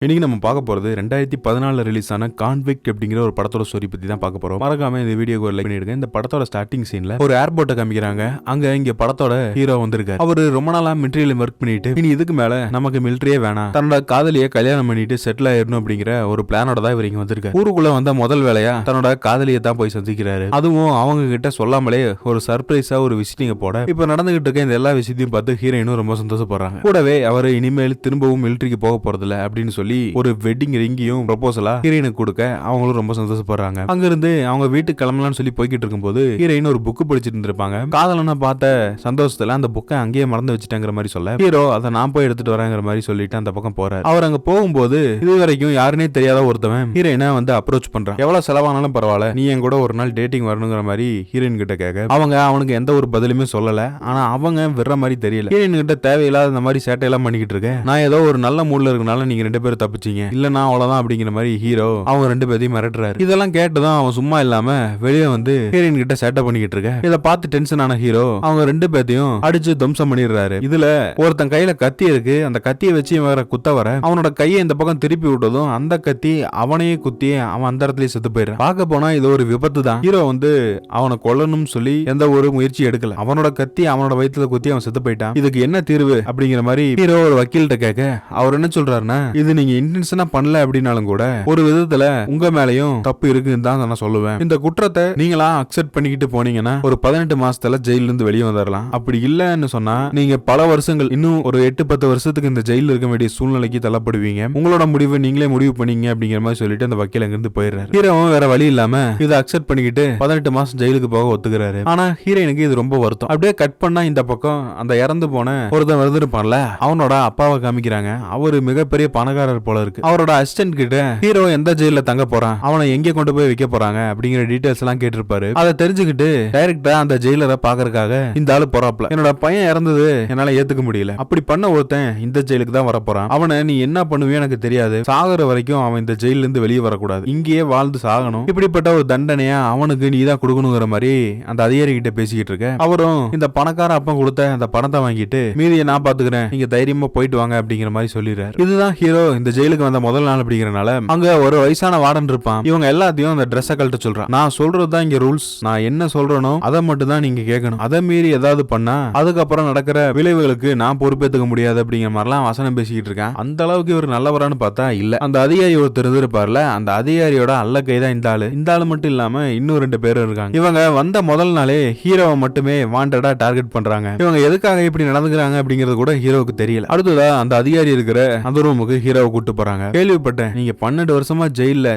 இன்னைக்கு நம்ம பார்க்க போறது 2014 ரிலீஸ் ஆன கான்விக்ட் அப்படிங்கிற ஒரு படத்தோட ஸ்டோரி பத்தி தான் பார்க்க போறோம். மறக்காம இந்த வீடியோக்கு ஒரு லைக் பண்ணிடுங்க. இந்த படத்தோட ஸ்டார்டிங் சீன்ல ஒரு ஏர்போர்ட்டை காமிக்கிறாங்க. அங்க இங்க படத்தோட ஹீரோ வந்திருக்காரு. அவரு ரொம்ப நாளா மிலிட்டரியில ஒர்க் பண்ணிட்டு இனி இதுக்கு மேல நமக்கு மிலிட்டரியே வேணாம், தன்னோட காதலியை கல்யாணம் பண்ணிட்டு செட்டில் ஆயிடணும் அப்படிங்கிற ஒரு பிளானோட தான் இவர் இங்க வந்திருக்காரு. ஊருக்குள்ள வந்த முதல் வேலையா தன்னோட காதலியை தான் போய் சந்திக்கிறாரு. அதுவும் அவங்க கிட்ட சொல்லாமலே ஒரு சர்ப்ரைஸா ஒரு விசிட்டிங்க போட இப்ப நடந்துகிட்டு இருக்க இந்த எல்லா விஷயத்தையும் பார்த்து ஹீரோயினும் ரொம்ப சந்தோஷப்படுறாங்க. கூடவே அவர் இனிமேல் திரும்பவும் மிலிட்டரிக்கு போக போறதில்ல அப்படின்னு சொல்லி ஒரு வெட்டிங் ரிங்கையும் ப்ரொபோசலா ஹீரோயினுக்கு கொடுக்க அவங்களும் ரொம்ப சந்தோஷப்படுறாங்க. அங்க இருந்து அவங்க வீட்டுக்கு கிளம்பலாம்னு சொல்லி போய்கிட்டு இருக்கும்போது ஹீரோயின் ஒரு புக் படிச்சிட்டு இருந்திருப்பாங்க. காதலனை பார்த்த சந்தோஷத்துல அந்த புக்கை அங்கேயே மறந்து வச்சுட்டேங்கிற மாதிரி சொல்ல ஹீரோ அதை நான் போய் எடுத்துட்டு வரேங்கிற மாதிரி சொல்லிட்டு அந்த பக்கம் போறாரு. அவர் அங்க போகும்போது இது வரைக்கும் யாருன்னே தெரியாத ஒருத்தவன் ஹீரோயினை வந்து அப்ரோச் பண்றான். எவ்வளவு செலவானாலும் பரவாயில்ல, நீ என் கூட ஒரு நாள் டேட்டிங் வரணுங்கிற மாதிரி ஹீரோயின் கிட்ட கேட்க அவங்க அவனுக்கு எந்த ஒரு பதிலுமே சொல்லல. ஆனா அவங்க விடுற மாதிரி தெரியல. ஹீரோயின் கிட்ட தேவையில்லாத இந்த மாதிரி சேட்டையெல்லாம் பண்ணிக்கிட்டு இருக்கேன், நான் ஏதோ ஒரு நல்ல மூட்ல இருக்கனால நீங்க ரெண்டு பேரும் தப்பிச்சீங்க, இல்லனா அவ்வளவுதான் அப்படிங்கிற மாதிரி ஹீரோ அவங்க ரெண்டு பேரையும் மிரட்டுறாரு. இதெல்லாம் கேட்டதும் அவன் சும்மா இல்லாம வெளியே வந்து ஹீரோயின் கிட்ட சேட்டை பண்ணிக்கிட்டு இருக்க. இதை பார்த்து டென்ஷன் ஆன ஹீரோ அவங்க ரெண்டு பேரையும் அடிச்சு துவம்சம் பண்ணிடுறாரு. இதுல ஒருத்தன் கையில கத்தி இருக்கு, அந்த கத்தியை வச்சு வேற குத்த வர அவனோட கையை இந்த பக்கம் திருப்பி விட்டதும் அந்த கத்தி அவனையே குத்தி அவன் அந்த இடத்துல செத்து போயிடுறான். பார்க்க போனா இது ஒரு விபத்து தான். ஹீரோ வந்து அவனை கொல்லணும்னு சொல்லி எந்த ஒரு முயற்சி எடுக்கல. அவனோட கத்தி அவனோட வயிற்றுல குத்தி அவன் செத்து போயிட்டான். இதுக்கு என்ன தீர்வு அப்படிங்கிற மாதிரி ஹீரோ ஒரு வக்கீல்கிட்ட கேட்க அவர் என்ன சொல்றாருன்னா, இது நீங்க இன்டென்ஷனா பண்ணல அப்படின்னாலும் கூட ஒரு விதத்துல உங்க மேலயும் தப்பு இருக்குன்னு தான் நான் சொல்லுவேன். இந்த குற்றத்தை நீங்களா அக்செப்ட் பண்ணிக்கிட்டு போனீங்கன்னா ஒரு 18 மாசத்துல ஜெயில இருந்து வெளியே வந்துடலாம். அப்படி இல்லன்னு சொன்னா நீங்க பல வருஷங்கள், இன்னும் ஒரு 8-10 வருஷத்துக்கு இந்த ஜெயில இருக்க வேண்டிய சூழ்நிலைக்கு தள்ளப்படுவீங்க. உங்களோட முடிவு நீங்களே முடிவு பண்ணீங்க அப்படிங்கிற மாதிரி சொல்லிட்டு அந்த வக்கீல் அங்கிருந்து போயிடுறாரு. ஹீரோவும் வேற வழி இல்லாம இதை அக்செப்ட் பண்ணிக்கிட்டு 18 மாசம் ஜெயிலுக்கு போக ஒத்துக்கிறாரு. ஆனா ஹீரோயினுக்கு இது ரொம்ப வருத்தம். அப்படியே கட் பண்ணா இந்த பக்கம் அந்த இறந்து போன ஒருத்தன் வந்துருப்பான்ல, அவனோட அப்பாவை காமிக்கிறாங்க. அவரு மிகப்பெரிய பணக்காரர் போல இருக்கு. அவரோட அசிஸ்டன்ட் கிட்ட ஹீரோ எந்த ஜெயில தங்க போறான், அவனை எங்க கொண்டு போய் வைக்க போறாங்க அப்படிங்கிற டீடைல்ஸ் எல்லாம் கேட்டிருப்பாரு. அதை தெரிஞ்சுக்கிட்டு டைரக்டா அந்த ஜெயிலரை பாக்குறதுக்காக இந்த ஆளு போறாப்ல. என்னோட பையன் இறந்தது என்னால ஏத்துக்க முடியல, அப்படி பண்ண ஒருத்தன் இந்த ஜெயிலுக்கு தான் வர போறான், அவனை நீ என்ன பண்ணுவே எனக்கு தெரியாது, சாகுற வரைக்கும் அவன் இந்த ஜெயில இருந்து வெளியே வரக்கூடாது, இங்கேயே வாழ்ந்து சாகணும், இப்படிப்பட்ட ஒரு தண்டனையா அவனுக்கு நீ தான் கொடுக்கணுங்கிற மாதிரி அந்த அதிகாரி கிட்ட பேசிக்கிட்டு இருக்க. அவரும் இந்த பணக்கார அப்பன் கொடுத்த அந்த பணத்தை வாங்கிட்டு மீதியை நான் பாத்துக்கிறேன், நீங்க தைரியமா போயிட்டு வாங்க அப்படிங்கிற மாதிரி சொல்லிடுறாரு. இதுதான் ஹீரோ இந்த ஜெயிலுக்கு வந்த முதல் நாள் அப்படிங்கறனால அங்க ஒரு வயசான வார்டன் இருப்பான். இவங்க எல்லாத்தையும் அந்த ட்ரெஸ் கழட்ட சொல்றான். நான் சொல்றதுதான் இங்க ரூல்ஸ், நான் என்ன சொல்றேனோ அதை மட்டும் தான் நீங்க கேட்கணும், அதை மீறி ஏதாவது பண்ணா அதுக்கப்புறம் நடக்கிற விளைவுகளுக்கு நான் பொறுப்பேற்றுக்க முடியாது அப்படிங்கிற மாதிரிலாம் வசனம் பேசிக்கிட்டு இருக்கேன். அந்த அளவுக்கு இவர் நல்லவரான்னு பார்த்தா இல்ல. அந்த அதிகாரி ஒருத்தர் இருப்பார்ல, அந்த அதிகாரியோட அல்ல கைதான் இந்த ஆளு. இந்த ஆளு மட்டும் இல்லாம இன்னும் 2 பேரும் இருக்காங்க. இவங்க வந்த முதல் நாளே ஹீரோவை மட்டுமே வாண்டடா டார்கெட் பண்றாங்க. இவங்க எதுக்காக இப்படி நடந்துக்கிறாங்க அப்படிங்கிறது கூட ஹீரோவுக்கு தெரியல. அடுத்ததா அந்த அதிகாரி இருக்கிற அந்த ரூமுக்கு ஹீரோவை கூட்டு போறாங்க. கேள்விப்பட்டேன் நீங்க 12 வருஷமா ஜெயில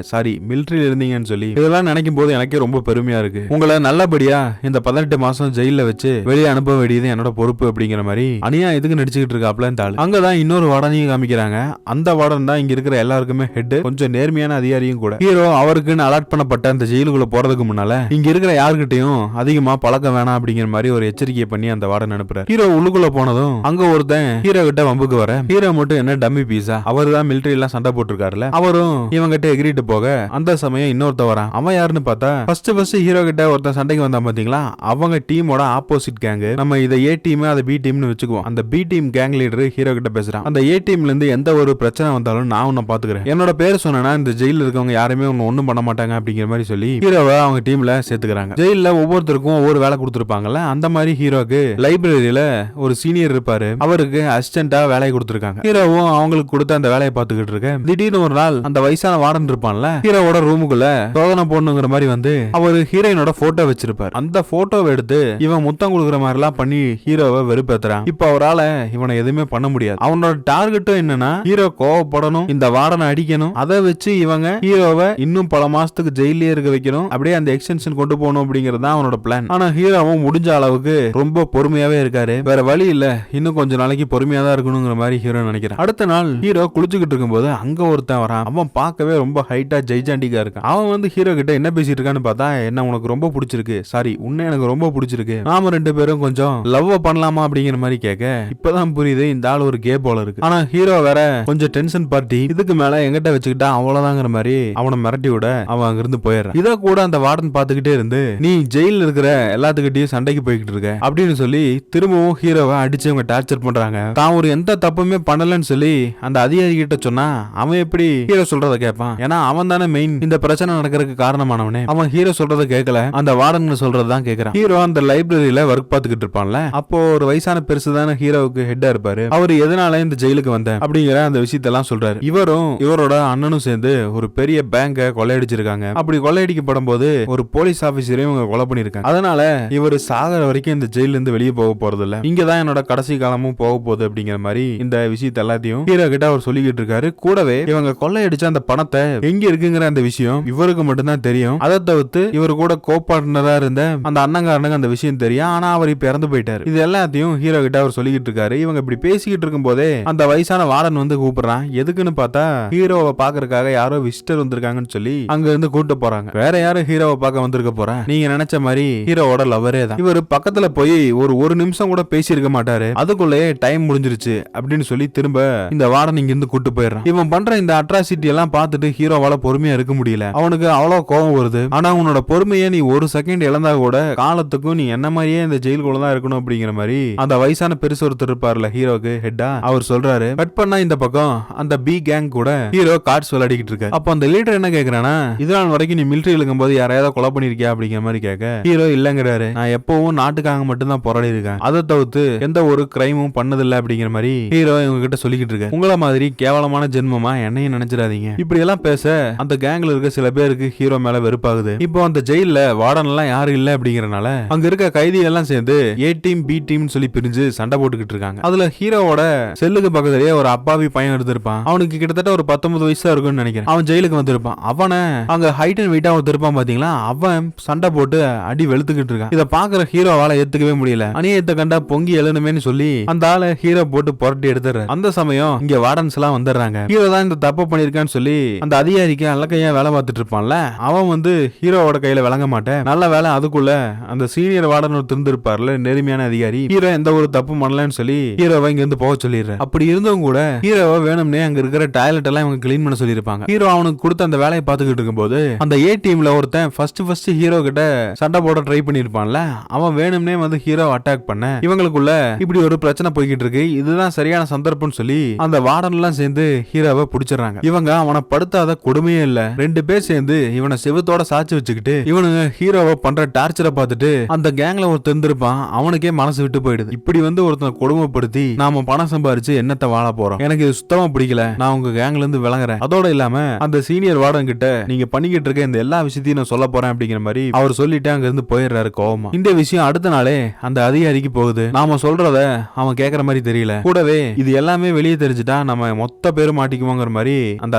மிலிட்டரியில இருந்தீங்கன்னு சொல்லி. இதெல்லாம் நினைக்கும் போது எனக்கே ரொம்ப பெருமையா இருக்கு. உங்களை நல்லபடியா இந்த 18 மாசம் ஜெயில வச்சு வெளியே அனுப்ப வேண்டியது என்னோட பொறுப்பு அப்படிங்கிற மாதிரி அநியாயத்துக்கு நடிச்சுக்கிட்டு இருக்காப்ல இந்த ஆளு. அங்கதான் இன்னொரு வார்டனையும் காமிக்கிறாங்க. அந்த வார்டன் தான் இங்க இருக்கிற எல்லாருக்குமே ஹெட், கொஞ்சம் நேர்மையான அதிகாரியும் கூட. ஹீரோ அவருக்குன்னு அலாட் பண்ணப்பட்ட அந்த ஜெயிலுக்குள்ள போறதுக்கு முன்னால இங்க இருக்கிற யாருக்கிட்டையும் அதிகமா பழக்கம் வேணாம் அப்படிங்கிற மாதிரி ஒரு எச்சரிக்கை பண்ணி அந்த வார்டன் அனுப்புறாரு. ஹீரோ உள்ளுக்குள்ள போனதும் அங்க ஒருத்தன் ஹீரோ கிட்ட வம்புக்கு வர, ஹீரோ மட்டும் என்ன டம்மி பீஸா, அவர் தான் மிலிட்டரி எல்லாம் சண்டை போட்டிருக்காருல, அவரும் இவங்கிட்ட எகிரிட்டு போக அந்த சமயம் இன்னொருத்த வரான். அவன் யாருன்னு பார்த்தா ஃபர்ஸ்ட் ஹீரோ கிட்ட ஒருத்தன் சண்டைக்கு வந்தான் பாத்தீங்களா, அவங்க டீமோட ஆப்போசிட் கேங். நம்ம இதை ஏ டீம் அதை பி டீம்னு வச்சுக்குவோம். அந்த B team gang leader hero கிட்ட பேசுறான். அந்த ஏ டீம்ல இருந்து எந்த ஒரு பிரச்சனை வந்தாலும் நான் உன்னை பாத்துக்கிறேன், என்னோட பேர் சொன்னா இந்த ஜெயில இருக்கவங்க யாருமே ஒன்னும் பண்ண மாட்டாங்க அப்படிங்கிற மாதிரி சொல்லி ஹீரோவை அவங்க டீம்ல சேர்த்துக்கிறாங்க. ஜெயில ஒவ்வொருத்தருக்கும் ஒவ்வொரு வேலை கொடுத்துருப்பாங்கல்ல, அந்த மாதிரி ஹீரோக்கு லைப்ரரியில ஒரு சீனியர் இருப்பாரு, அவருக்கு அசிஸ்டண்டா வேலையை கொடுத்துருக்காங்க. ஹீரோவும் அவங்களுக்கு கொடுத்த அந்த வேலையை பார்த்துக்கிட்டு இருக்க, திடீர்னு ஒரு நாள் அந்த வயசான வார்டன் இருப்பான்ல, ஹீரோவோட ரூமுக்குள்ள சோதனை போடணுங்கிற மாதிரி வந்து அவரு ஹீரோயினோட போட்டோ வச்சிருப்பாரு. அந்த போட்டோவை எடுத்து இவன் முத்தம் கொடுக்குற மாதிரி எல்லாம் பண்ணி ஹீரோவை வெறுப்பேத்துறான். இப்ப அவரால இவனை எதுவுமே பண்ண முடியாது. அவனோட டார்கெட்டும் என்னன்னா ஹீரோ கோவப்படணும், இந்த வார்டனை அடிக்கணும், அதை வச்சு இவங்க ஹீரோவை இன்னும் பல மாசத்துக்கு ஜெயிலே இருக்க வைக்கணும், அப்படியே அந்த எக்ஸ்டென்ஷன் கொண்டு போகணும் அப்படிங்கிறது தான் அவனோட பிளான். ஆனா ஹீரோவும் முடிஞ்ச அளவுக்கு ரொம்ப பொறுமையாவே இருக்காரு. வேற வழி இல்ல, இன்னும் கொஞ்ச நாளைக்கு பொறுமையா தான் இருக்கணுங்கிற மாதிரி ஹீரோ நினைக்கிறான். அடுத்த நாள் ஹீரோ குளிச்சுக்கிட்டு இருக்கும்போது அங்க ஒருத்தன் வரான். அவன் பார்க்கவே ரொம்ப ஹைட்டா ஜெய்ஜாண்டிக்கா இருக்கான். அவன் வந்து ஹீரோ கிட்ட என்ன பேசிட்டு இருக்கான்னு பார்த்தா, என்ன உனக்கு ரொம்ப பிடிச்சிருக்கு, சாரி உன்னை எனக்கு ரொம்ப பிடிச்சிருக்கு, நாம 2 பேரும் கொஞ்சம் லவ் பண்ணலாமா அப்படிங்கிற மாதிரி கேட்க, இப்பதான் புரியுது இந்த ஆள் ஒரு கே போல இருக்கு. ஆனா ஹீரோ வேற கொஞ்சம் டென்ஷன் பார்ட்டி, இதுக்கு மேல எங்கிட்ட வச்சுக்கிட்டா அவ்வளவுதாங்கிற மாதிரி அவனை மிரட்டி விட அவன் அங்கிருந்து போயிடுறான். இத கூட அந்த வார்டன் பாத்துக்கிட்டே இருந்து, நீ ஜெயில இருக்கிற எல்லாத்துக்கிட்டையும் சண்டைக்கு போய்கிட்டு இருக்க அப்படின்னு சொல்லி திரும்பவும் ஹீரோவை அடிச்சு அவங்க டார்ச்சர் பண்றாங்க. தான் ஒரு எந்த தப்புமே பண்ணலன்னு சொல்லி அந்த அதிகாரி கிட்ட சொன்னா அவன் எப்படி ஹீரோ சொல்றத கேட்பான்? ஏன்னா அவன் தானே மெயின் இந்த பிரச்சனை நடக்கிறதுக்கு காரணமானவனே. அவன் ஹீரோ சொல்றத கேட்கல, அந்த வார்டன் சொல்றதுதான் கேக்குறான். ஹீரோ அந்த லைப்ரரியில ஒர்க் பார்த்துக்கிட்டு இருப்பான்ல, அப்போ ஒரு வயசான பெருசு தானே ஹீரோவுக்கு ஹெட்டா இருப்பாரு. அவரு எதனால இந்த ஜெயிலுக்கு வந்த அப்படிங்கிற அந்த விஷயத்தெல்லாம் சொல்றாரு. இவரும் இவரோட அண்ணனும் சேர்ந்து ஒரு பெரிய பேங்க கொள்ளையடிச்சிருக்காங்க. அப்படி கொள்ளையடிக்கப்படும் போது ஒரு போலீஸ் ஆபீசரையும் இவங்க கொலை பண்ணிருக்காங்க. அதனால இவர் சாகர வரைக்கும் இந்த ஜெயில இருந்து வெளியே போக போறது இல்ல, இங்கதான் என்னோட கடைசி காலமும் போக போகுது அப்படிங்கிற மாதிரி இந்த விஷயத்த எல்லாத்தையும் ஹீரோ கிட்ட அவர் சொல்லிக்கிட்டு இருக்காரு. கூடவே இவங்க கொள்ளையடிச்ச அந்த பணத்தை எங்க இருக்குங்கிற அந்த விஷயம் இவருக்கு மட்டும்தான் தெரியும். அதை தவிர்த்து இவர் கூட கோபார்ட்னரா இருந்த அந்த அண்ணங்காரனுக்கு அந்த விஷயம் தெரியும். ஆனா அவர் இப்ப இறந்து போயிட்டாரு. இது எல்லாத்தையும் ஹீரோ கிட்ட அவர் சொல்லிக்கிட்டு இருக்காரு. இவங்க இப்படி பேசிக்கிட்டு இருக்கும் போதே அந்த வயசான வார்டன் வந்து கூப்பிடுறான். எதுக்குன்னு பார்த்தா ஹீரோவை பாக்குறதுக்காக யாரோ விசிட்டர் வந்திருக்காங்கன்னு சொல்லி அங்க இருந்து கூட்டு போறாங்க. வேற யாரும் ஹீரோவை பார்க்க வந்திருக்க போற, நீங்க நினைச்ச மாதிரி ஹீரோவோட லவரே தான். இவர் பக்கத்துல போய் ஒரு நிமிஷம் கூட பேசி இருக்க மாட்டாரு. அதுக்குள்ளே டைம் முடிஞ்சிருச்சு அப்படின்னு சொல்லி திரும்ப இந்த வார்டன் இங்க இருந்து கூட்டு போயிடுறான். இவன் பண்ற இந்த அட்ராசிட்டி எல்லாம் பார்த்துட்டு ஹீரோவால பொறுமையா இருக்க முடியல. அவனுக்கு அவ்வளவு கோபம் வருது. ஆனா உன்னோட பொறுமையை நீ ஒரு செகண்ட் இழந்தா கூட காலத்துக்கும் நீ என்ன மாதிரியே இந்த ஜெயிலுக்குள்ள தான் இருக்கணும் அப்படிங்கிற மாதிரி அந்த வயசான பெருசு ஒருத்தர் இருப்பார்ல ஹீரோக்கு ஹெட்டா, அவர் சொல்றாரு. கட் பண்ணா இந்த பக்கம் அந்த பி கேங் கூட ஹீரோ கார்ட்ஸ் விளையாடிக்கிட்டு இருக்க. அப்ப அந்த லீடர் என்ன கேக்குறானா, இதனால் வரைக்கும் நீ மிலிட்டரி இருக்கும் போது யாரையாவது கொலை பண்ணிருக்கியா அப்படிங்கிற மாதிரி கேட்க ஹீரோ இல்லங்கிறாரு. நான் எப்பவும் நாட்டுக்காக மட்டும் தான் போராடி இருக்கேன், அதை தவிர்த்து எந்த ஒரு கிரைமும் பண்ணதில்லை அப்படிங்கிற மாதிரி ஹீரோ இவங்க கிட்ட சொல்லிக்கிட்டு இருக்க. உங்கள மாதிரி கேவலமான ஜென்மமா என்னையும் நினைச்சிடாதீங்க. இப்படி எல்லாம் பேச அந்த கேங்ல இருக்க சில பேருக்கு ஹீரோ மேல வெறுப்பாகுது. இப்போ அந்த ஜெயில வார்டன் எல்லாம் யாரும் இல்ல அப்படிங்கறனால அங்க இருக்க கைதி எல்லாம் சேர்ந்து ஏ டீம் பி டீம் சொல்லி பிரிஞ்சு சண்டை போட்டுக்கிட்டு இருக்காங்க. அதுல ஹீரோவோட செல்லுக்கு பக்கத்துலயே ஒரு அப்பாவி பையன் எடுத்திருப்பான். அவனுக்கு கிட்டத்தட்ட ஒரு 19 வயசா இருக்கும்னு நினைக்கிறேன். அவன் ஜெயிலுக்கு வந்திருப்பான். அவனை அங்க ஹைட் அண்ட் வெயிட்டா அவன் இருப்பான் பாத்தீங்களா, அவன் சண்டை போட்டு அடி வெளுத்துக்கிட்டு இருக்கான். இத பாக்குற ஹீரோவால ஏத்துக்கவே முடியல. அநியாயத்தை கண்டா பொங்கி எழுணுமேன்னு சொல்லி அந்த ஆளை ஹீரோ போட்டு புரட்டி எடுத்துறாரு. அந்த சமயம் இங்க வார்டன்ஸ் எல்லாம் வந்துடுறாங்க. ஹீரோ தான் இந்த தப்பு பண்ணிருக்கான்னு சொல்லி அந்த அதிகாரிக்கு அல்லக்கையா வேலை பார்த்துட்டு இருப்பான்ல, அவன் வந்து ஹீரோவோட கையில விளங்க மாட்டேன். நல்ல வேலை அதுக்குள்ள அந்த சீனியர் வார்டன் திருந்திருப்பார்ல நெருமையான அதிகாரி, ஹீரோ எந்த ஒரு தப்பு பண்ணலன்னு சொல்லி ஹீரோவை இங்க இருந்து போக சொல்லிடுறாரு. அப்படி இருந்தவங்க கூட ஹீரோவை வேணும்னே அங்க இருக்கிற டாய்லெட் எல்லாம் இவங்க கிளீன் பண்ண சொல்லிருப்பாங்க. ஹீரோ அவனுக்கு கொடுத்த அந்த வேலையை பார்த்துக்கிட்டு இருக்கும்போது அந்த ஏ டீம்ல ஒருத்தன் ஃபர்ஸ்ட் ஹீரோ கிட்ட சண்டை போட ட்ரை பண்ணிருப்பான்ல, அவன் வேணும்னே வந்து ஹீரோ அட்டாக் பண்ண இவங்களுக்குள்ள இப்படி ஒரு பிரச்சனை போய்கிட்டு இருக்கு. இதுதான் சரியான சந்தர்ப்பம் சொல்லி அந்த வார்டன் எல்லாம் சேர்ந்து ஹீரோவை பிடிச்சிடறாங்க. இவங்க அவனை படுத்தாத கொடுமையே இல்ல, 2 பேர் சேர்ந்து இவனை செவத்தோட சாட்சி வச்சுக்கிட்டு இவனுங்க ஹீரோவை பண்ற டார்ச்சரை பார்த்துட்டு அந்த கேங்ல ஒரு தெரிந்திருப்பான், அவனுக்கே மனசு விட்டு போயிடுது. இப்படி வந்து ஒருத்தனை கொடுமைப்படுத்தி நாம பணம் சம்பாரிச்சு என்னத்தை வாழ போறோம், எனக்கு இது சுத்தமா பிடிக்கல, நான் உங்க கேங்ல இருந்து விளங்குறேன். அதோட இல்லாம அந்த சீனியர் வார்டன் கிட்ட நீங்க பண்ணிக்கிட்டு இருக்க இந்த எல்லா விஷயத்தையும் நான் சொல்ல போறேன் அப்படிங்கிற மாதிரி அவர் சொல்லிட்டு அங்க இருந்து போயிடுறாரு கோவமா. இந்த விஷயம் அடுத்த நாளே அந்த அதிகாரிக்கு போகுது. நாம சொல்றத அவன் கேக்குற மாதிரி தெரியல. கூடவே இது எல்லாமே வெளியே தெரிஞ்சுட்டா நம்ம மொத்த பேரும் மாட்டிக்குவோங்கிற மாதிரி அந்த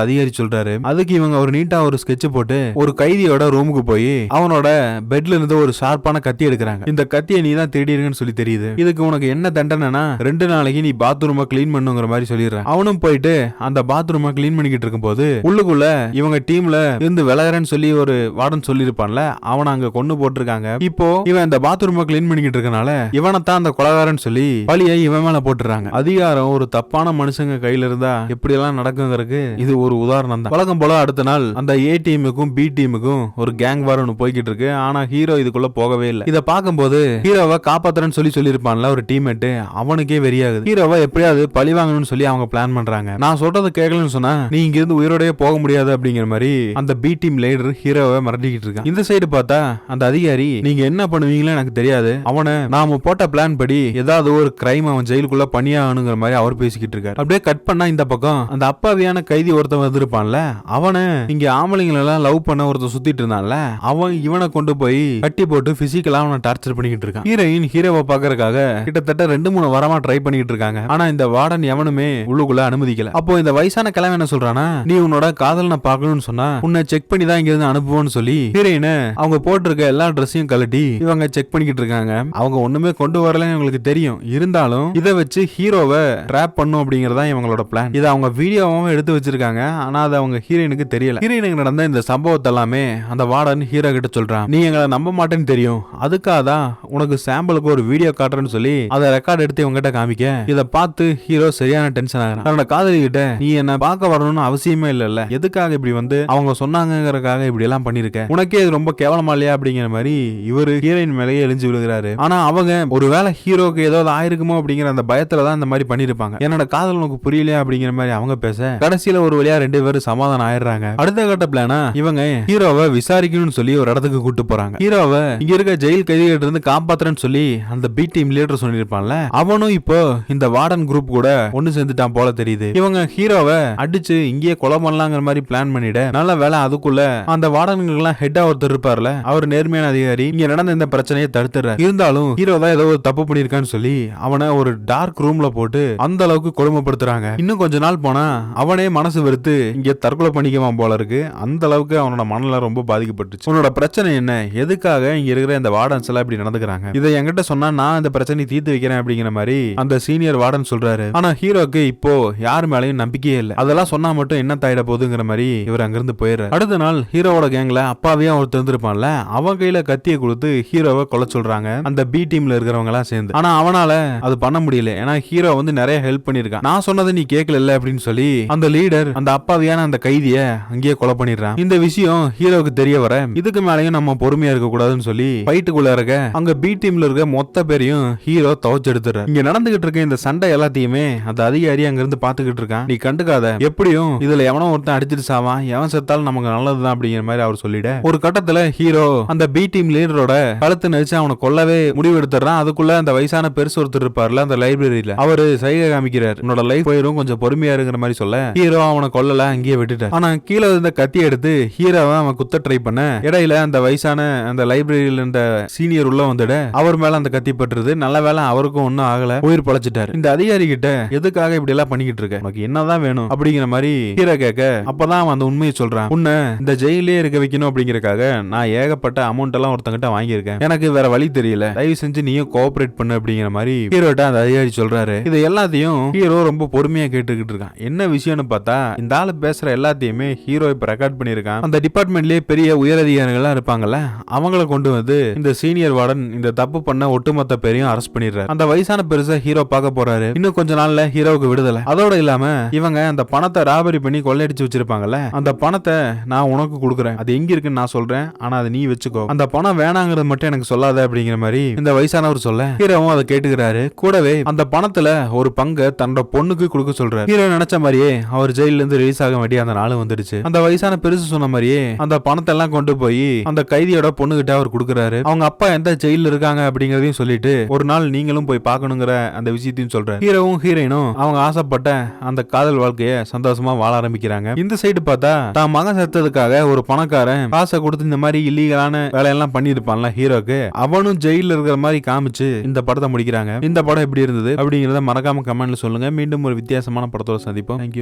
அதிகாரி சொல்றாரு. அதுக்கு இவங்க ஒரு நீட்டா ஒரு ஸ்கெட்ச் போட்டு ஒரு கைதியோட ரூமுக்கு போய் அவனோட பெட்ல இருந்து ஒரு ஷார்ப்பான கத்தி எடுக்கிறாங்க. இந்த கத்தியை நீ தான் தேடி இருக்கன்னு சொல்லி தெரியுது. இதுக்கு உனக்கு என்ன தண்டனைனா 2 நாளைக்கு நீ பாத்ரூமை கிளீன் பண்ணுங்கிற மாதிரி சொல்லிடுறான். அவனும் போயிட்டு அந்த பாத்ரூமை கிளீன் பண்ணிக்கிட்டு இருக்கும் போது உள்ளுக்குள்ள இவங்க டீம்ல இருந்து விலகிறேன்னு சொல்லி ஒரு வார்டன் சொல்லிருப்பான்ல, அவனை அங்க கொண்டு போட்டிருக்காங்க. இப்போ இவன் இந்த பாத்ரூமை கிளீன் பண்ணிக்கிட்டு இருக்கனால இவனைத்தான் அந்த கொலகாரன்னு சொல்லி பழியை இவன் மேல போட்டுறாங்க. அதிகாரம் ஒரு தப்பான மனுஷங்க கையில இருந்தா எப்படி எல்லாம் நடக்குங்கிறதுக்கு இது ஒரு உதாரணம் தான். வழக்கம் போல அடுத்த நாள் அந்த ஏ டீமுக்கும் பி டீமுக்கும் ஒரு கேங் வார் ஒன்று போய்கிட்டு இருக்கு. ஆனா ஹீரோ இதுக்குள்ள போகவே இல்லை. இதை பார்க்கும்போது ஹீரோவை காப்பாத்துறேன்னு சொல்லிருப்பான்ல ஒரு டீம்மேட், அவனுக்கே வெறியாகுது. ஹீரோவை எப்படியாவது பழி வாங்கணும்னு சொல்லி அவங்க பிளான் பண்றாங்க. நான் சொல்றது கேட்கலன்னு சொன்னா நீ இங்க இருந்து உயிரோடய போக முடியாது அப்படிங்கிற மாதிரி அந்த பி டீம் லீடர் ஹீரோவை மிரட்டிக்கிட்டு இருக்கான். இந்த சைடு பார்த்தா அந்த அதிகாரி நீங்க என்ன பண்ணுவீங்களோ எனக்கு தெரியாது, அவனை நாம போட்ட பிளான் படி ஏதாவது ஒரு கிரைம் அவன் ஜெயிலுக்குள்ள பண்ணியாகணுங்கிற மாதிரி அவர் பேசிக்கிட்டு இருக்காரு. அப்படியே கட் பண்ணா இந்த பக்கம் அந்த அப்பாவியான கைதி ஒருத்தன் வந்திருப்பான்ல, அவனை இங்க ஆம்பளைங்களெல்லாம் லவ் பண்ண ஒருத்தன் சுத்திட்டு இருந்தான்ல, அவன் இவனை கொண்டு போய் கட்டி போட்டு பிசிக்கலா அவனை டார்ச்சர் பண்ணிக்கிட்டு இருக்கான். ஹீரோயின் ஹீரோவை பாக்குறதுக்காக கிட்டத்தட்ட 2-3 வாரமா ட்ரை பண்ணிக்கிட்டு இருக்காங்க. ஆனா இந்த வார்டன் எவனுமே உள்ளுக்குள்ள அனுமதிக்கல. அப்போ இந்த வயசான கிழவன் என்ன சொல்றானா, நீ உன்னோட காதலனை பார்க்கணும்னு சொன்னா உன்னை செக் பண்ணி தான் இங்க இருந்து அனுப்புவோன்னு சொல்லி ஹீரோயினை அவங்க போட்டிருக்க எல்லா ட்ரெஸ்ஸையும் கழட்டி இவங்க செக் பண்ணிக்கிட்டு இருக்காங்க. அவங்க ஒண்ணுமே கொண்டு வரலன்னு உங்களுக்கு தெரியும், இருந்தாலும் இதை வச்சு ஹீரோவை ட்ராப் பண்ணும் அப்படிங்கறதா இவங்களோட பிளான். இதை அவங்க வீடியோவும் எடுத்து வச்சிருக்காங்க. ஆனா அது அவங்க ஹீரோயினுக்கு தெரியல. ஹீரோயினுக்கு நடந்த இந்த சம்பவத்தை எல்லாமே அந்த வார்டன் ஹீரோ கிட்ட சொல்றான். நீ எங்களை நம்ப மாட்டேன்னு தெரியும், அதுக்காக தான் உனக்கு சாம்பிளுக்கு ஒரு வீடியோ காட்டுறேன்னு சொல்லி அதை ரெக்கார்ட் எடுத்து இவங்க கிட்ட காமிக்க இதை பார்த்து ஹீரோ சரியான டென்ஷன் ஆகிறான். தன்னோட காதலி கிட்ட நீ என்ன பார்க்க வரணும்னு அவசியமே இல்ல, எதுக்காக இப்படி வந்து அவங்க சொன்னாங்கிறதுக்காக இப்படி எல்லாம் பண்ணிருக்க, உனக்கே இது ரொம்ப கேவலமா இல்லையா அப்படிங்கிற மாதிரி இவரு ஹீரோயின் மேலேயே எழிஞ்சு விழுகிறாரு. ஆனா அவங்க ஒருவேளை ஹீரோக்கு ஏதாவது ஆயிருக்குமோ அப்படிங்கிற அந்த பயத்துல தான் இந்த மாதிரி பண்ணிருப்பாங்க. என்னோட காதல் உனக்கு புரியலையா அப்படிங்கிற மாதிரி அவங்க பேச கடைசியில ஒரு வழியா 2 பேரும் சமாதானம் ஆயிடுறாங்க. அடுத்த கட்ட பிளானா இவங்க ஹீரோவை விசாரிக்கணும்னு சொல்லி ஒரு இடத்துக்கு கூட்டு போறாங்க. ஹீரோவை இங்க இருக்க ஜெயில் கைதிகிட்ட இருந்து காப்பாத்துறேன்னு சொல்லி அந்த பி டீம் லீடர் சொல்லிருப்பான்ல, அவனும் இப்போ இந்த வார்டன் குரூப் கூட ஒன்னு சேர்ந்துட்டான் போல தெரியுது. இவங்க ஹீரோவை அடிச்சு இங்கேயே கொலை பண்ணலாங்கிற மாதிரி பிளான் பண்ணிட, நல்ல வேலை அதுக்குள்ள அந்த வார்டனுக்கு ஹெட்டா ஒருத்தர் இருப்பார்ல, அவர் நேர்மையான அதிகாரி இங்க நடந்த இந்த பிரச்சனையை தடுத்துற. இருந்தாலும் ஹீரோ தான் ஏதோ ஒரு தப்பு பண்ணிருக்கான்னு சொல்லி அவனை ஒரு டார்க் ரூம்ல போட்டு அந்த அளவுக்கு கொடுமைப்படுத்துறாங்க. இன்னும் கொஞ்ச நாள் போனா அவனே மனசு வெறுத்து இங்க தற்கொலை பண்ணிக்குவான் போல இருக்கு. அந்த அளவுக்கு அவனோட மனநலம் ரொம்ப பாதிக்கப்பட்டுச்சு. உன்னோட பிரச்சனை என்ன, எதுக்காக இங்க இருக்கிற இந்த வார்டன்ஸ் எல்லாம் இப்படி நடந்துக்கிறாங்க, இதை என்கிட்ட சொன்னா நான் இந்த பிரச்சனையை தீர்த்து வைக்கிறேன் அப்படிங்கிற மாதிரி அந்த சீனியர் வார்டன் சொல்றாரு. ஆனா ஹீரோக்கு இப்போ யார் மேலயும் நம்பிக்கையே இல்ல. அதெல்லாம் சொன்னா மட்டும் என்ன தாயிட போகுதுங்கிற மாதிரி இவர் அங்கிருந்து போயிடுறாரு. அடுத்த நாள் ஹீரோவோட கேங்ல அப்பாவையும் அவர் தெரிஞ்சிருப்பான்ல, அவன் கையில கத்தியை கொடுத்து ஹீரோவை கொலை சொல்றாங்க அந்த பி டீம்ல இருக்கிறவங்க எல்லாம் சேர்ந்து. ஆனா அவனால அது பண்ண முடியல, ஏன்னா ஹீரோ வந்து நிறைய ஹெல்ப் பண்ணிருக்கான். நான் சொன்னதை நீ கேட்கல அப்படின்னு சொல்லி அந்த லீடர் அந்த அப்பாவியான அந்த கைதிய அங்கேயே கொலை பண்ணிடுறான். இந்த விஷயம் ஹீரோக்கு தெரிய வர இதுக்கு மேலேயும் நம்ம பொறுமையா இருக்க கூடாதுன்னு சொல்லி ஃபைட்டுக்குள்ள இருக்க அங்க பி டீம்ல இருக்க மொத்த பேரையும் ஹீரோ துவச்சு எடுத்துறாரு. இங்க நடந்துகிட்டு இருக்க இந்த சண்டை எல்லாத்தையுமே அந்த அதிகாரி அங்க இருந்து பாத்துக்கிட்டு இருக்கான். நீ கண்டுக்காத, எப்படியும் இதுல எவனோ ஒருத்தன் அடிச்சிட்டு சாவான், எவன் செத்தாலும் நமக்கு நல்லதுதான் அப்படிங்கிற மாதிரி அவர் சொல்லிட, ஒரு கட்டத்துல ஹீரோ அந்த பி டீம் லீடரோட கழுத்து நெரிச்சு அவனை கொல்லவே முடிவு எடுத்துறான். அதுக்குள்ள அந்த வயசான பெருசு ஒருத்தர் இருப்பார்ல அந்த லைப்ரரியில, அவரு சைகை காமிக்கிறார், உன்னோட லைஃப் போயிரும் கொஞ்சம் பொறுமையா இருக்கிற மாதிரி சொல்ல ஹீரோ அவனை கொல்லல அங்கேயே விட்டுட்டார். ஆனா கீழே இருந்த கத்தி எடுத்து ஹீரோவை அவன் குத்த ட்ரை பண்ண இடையில அந்த வயசான அந்த லைப்ரரியில இருந்த சீனியர் உள்ள வந்துட அவர் மேல அந்த கத்தி பட்டுருது. நல்ல வேலை அவருக்கும் ஒன்னும் ஆகல, உயிர் பழச்சிட்டாரு. இந்த அதிகாரி கிட்ட எதுக்காக இப்படி எல்லாம் பண்ணிக்கிட்டு இருக்க, உனக்கு என்னதான் வேணும் அப்படிங்கிற மாதிரி ஹீரோ கேட்க அப்பதான் அவன் அந்த உண்மையை சொல்றான். உன்னை இந்த ஜெயிலே இருக்க வைக்கணும் அப்படிங்கறக்காக நான் ஏகப்பட்ட அமௌண்ட் எல்லாம் ஒருத்தங்கிட்ட வாங்கியிருக்கேன், எனக்கு வேற வழி தெரியல, தயவு செஞ்சு நீயும் கோஆபரேட் பண்ணு அப்படிங்கிற மாதிரி ஹீரோட்ட அந்த அதிகாரி சொல்றாரு. இது எல்லாத்தையும் ஹீரோ ரொம்ப பொறுமையா கேட்டுக்கிட்டு இருக்கான். என்ன விஷயம்னு பார்த்தா இந்த ஆளு பேசுற எல்லாத்தையுமே ஹீரோ இப்ப ரெக்கார்ட் பண்ணிருக்கான். அந்த டிபார்ட்மெண்ட்லயே பெரிய உயரதிகாரிகள் இருப்பாங்கல்ல, அவங்கள கொண்டு வந்து இந்த சீனியர் வார்டன் இந்த தப்பு பண்ண ஒட்டுமொத்த பேரையும் அரெஸ்ட் பண்ணிடுறாரு. அந்த வயசான பெருசா ஹீரோ பார்க்க போறாரு. இன்னும் கொஞ்ச நாள்ல ஹீரோவுக்கு விடுதலை. அதோட இல்லாம இவங்க அந்த பணத்தை ராபரி பண்ணி கொள்ளையடிச்சு வச்சிருப்பாங்கல்ல, அந்த பணத்தை நான் உனக்கு கொடுக்குறேன், அது எங்க இருக்குன்னு நான் சொல்றேன், ஆனா அதை நீ வச்சுக்கோ, அந்த பணம் வேணாங்கிறது மட்டும் எனக்கு சொல்லாத அப்படிங்கிற மாதிரி இந்த வயசானவர் சொல்ல ஹீரோவும் அதை கேட்டுக்கிறாரு. கூடவே அந்த பணத்துல ஒரு பங்கை தன்னோட பொண்ணுக்கு கொடுக்க சொல்றாரு. ஹீரோ நினைச்ச மாதிரியே அவர் ஜெயில இருந்து ரிலீஸ் ஆக வேண்டிய அந்த நாள் வந்துடுச்சு. அந்த வயசான பெருசு சொன்ன மாதிரியே அந்த பணத்தை எல்லாம் கொண்டு போய் அந்த கைதியோட பொண்ணு கிட்ட அவர் கொடுக்குறாரு. அவங்க அப்பா எந்த ஜெயில இருக்காங்க அப்படிங்கறதையும் சொல்லிட்டு ஒரு நாள் நீங்களும் போய் பார்க்கணுங்கிற அந்த விஷயத்தையும் சொல்றாரு. ஹீரோவும் ஹீரோயினும் அவங்க ஆசைப்பட்ட அந்த காதல் வாழ்க்கைய சந்தோஷமா வாழ ஆரம்பிக்கிறாங்க. இந்த சைடு பார்த்தா தான் மகன் செத்ததுக்காக ஒரு பணக்காரன் காசை கொடுத்து இந்த மாதிரி இல்லீகலான வேலையெல்லாம் பண்ணிருப்பான்ல ஹீரோக்கு, அவனும் ஜெயில இருக்கிற மாதிரி காமிச்சு இந்த படத்தை முடிக்கிறாங்க. இந்த படம் எப்படி இருந்தது அப்படிங்கறத மறக்காம கமெண்ட்ல சொல்லுங்க. மீண்டும் ஒரு வித்தியாசமான படத்தோட சந்திப்போம். தேங்க்யூ.